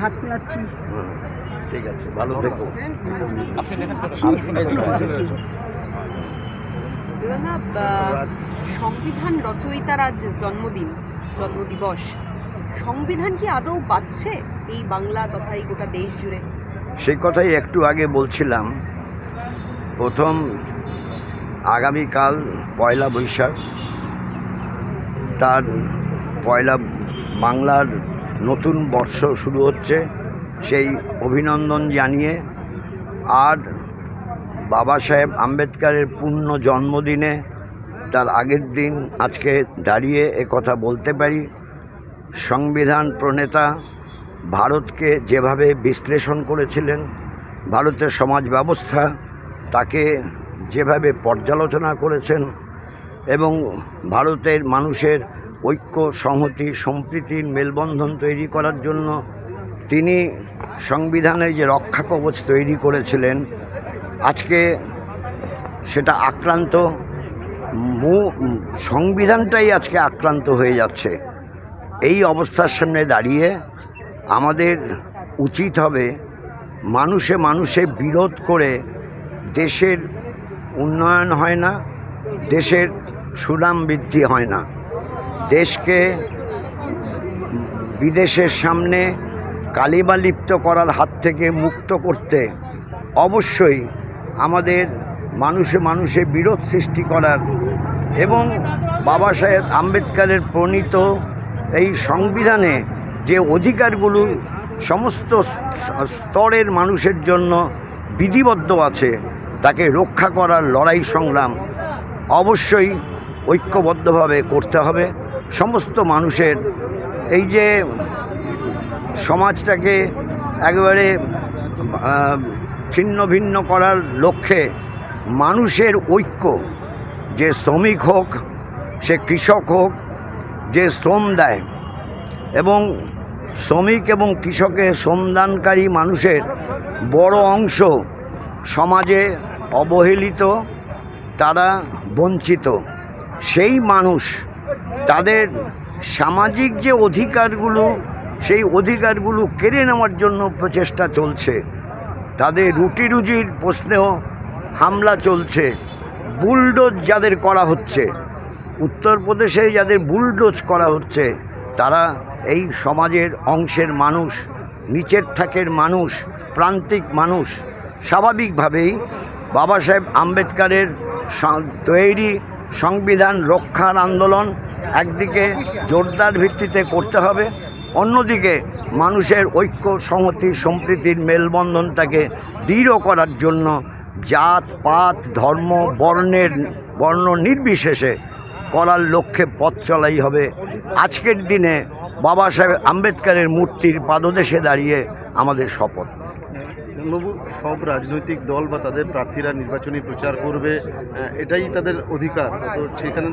হাত মিলাচ্ছি। ঠিক আছে, ভালো থেকো। সংবিধান রচয়িতার আজ জন্মদিবস। সংবিধান কি আদৌ বাঁচছে এই বাংলা তথা এই গোটা দেশ জুড়ে? সেই কথাই একটু আগে বলছিলাম। প্রথম আগামীকাল পয়লা বৈশাখ, তার পয়লা বাংলার নতুন বর্ষ শুরু হচ্ছে, সেই অভিনন্দন জানিয়ে আর বাবা সাহেব আম্বেদকরের পূর্ণ জন্মদিনে তার আগের দিন আজকে দাঁড়িয়ে কথা বলতে পারি, সংবিধান প্রণেতা ভারতকে যেভাবে বিশ্লেষণ করেছিলেন, ভারতের সমাজ ব্যবস্থা তাকে যেভাবে পর্যালোচনা করেছেন এবং ভারতের মানুষের ঐক্য, সংহতি, সম্প্রীতির মেলবন্ধন তৈরি করার জন্য তিনি সংবিধানের যে রক্ষা কবচ তৈরি করেছিলেন, আজকে সেটা আক্রান্ত, সংবিধানটাই আজকে আক্রান্ত হয়ে যাচ্ছে। এই অবস্থার সামনে দাঁড়িয়ে আমাদের উচিত হবে মানুষে মানুষে বিরোধ করে দেশের উন্নয়ন হয় না, দেশের সুনাম বৃদ্ধি হয় না। দেশকে বিদেশের সামনে কালিমা লিপ্ত করার হাত থেকে মুক্ত করতে অবশ্যই আমাদের মানুষে মানুষে বিরোধ সৃষ্টি করার এবং বাবা সাহেব আম্বেদকরের প্রণীত এই সংবিধানে যে অধিকারগুলো সমস্ত স্তরের মানুষের জন্য বিধিবদ্ধ আছে, তাকে রক্ষা করার লড়াই সংগ্রাম অবশ্যই ঐক্যবদ্ধভাবে করতে হবে। সমস্ত মানুষের এই যে সমাজটাকে একেবারে ছিন্ন ভিন্ন করার লক্ষ্যে মানুষের ঐক্য, যে শ্রমিক হোক, সে কৃষক হোক, যে শ্রম দেয় এবং শ্রমিক এবং কৃষকের শ্রমদানকারী মানুষের বড় অংশ সমাজে অবহেলিত, তারা বঞ্চিত। সেই মানুষ তাদের সামাজিক যে অধিকারগুলো, সেই অধিকারগুলো কেড়ে নেওয়ার জন্য প্রচেষ্টা চলছে। তাদের রুটি রুজির প্রশ্নেও হামলা চলছে, বুলডোজ যাদের করা হচ্ছে, উত্তরপ্রদেশে যাদের বুলডোজ করা হচ্ছে, তারা এই সমাজের অংশের মানুষ, নিচের থাকের মানুষ, প্রান্তিক মানুষ। স্বাভাবিকভাবেই বাবা সাহেব আম্বেদকরের তৈরি সংবিধান রক্ষার আন্দোলন একদিকে জোরদার ভিত্তিতে করতে হবে, অন্যদিকে মানুষের ঐক্য, সংহতি, সম্প্রীতির মেলবন্ধনটাকে দৃঢ় করার জন্য জাত পাত ধর্ম বর্ণ নির্বিশেষে করার লক্ষ্যে পথ চলাই হবে। আজকের দিনে বাবা সাহেব আম্বেদকরের মূর্তির পাদদেশে দাঁড়িয়ে আমাদের শপথ। সব রাজনৈতিক দল বা তাদের প্রার্থীরা নির্বাচনী প্রচার করবে, এটাই তাদের অধিকার, তো সেখানে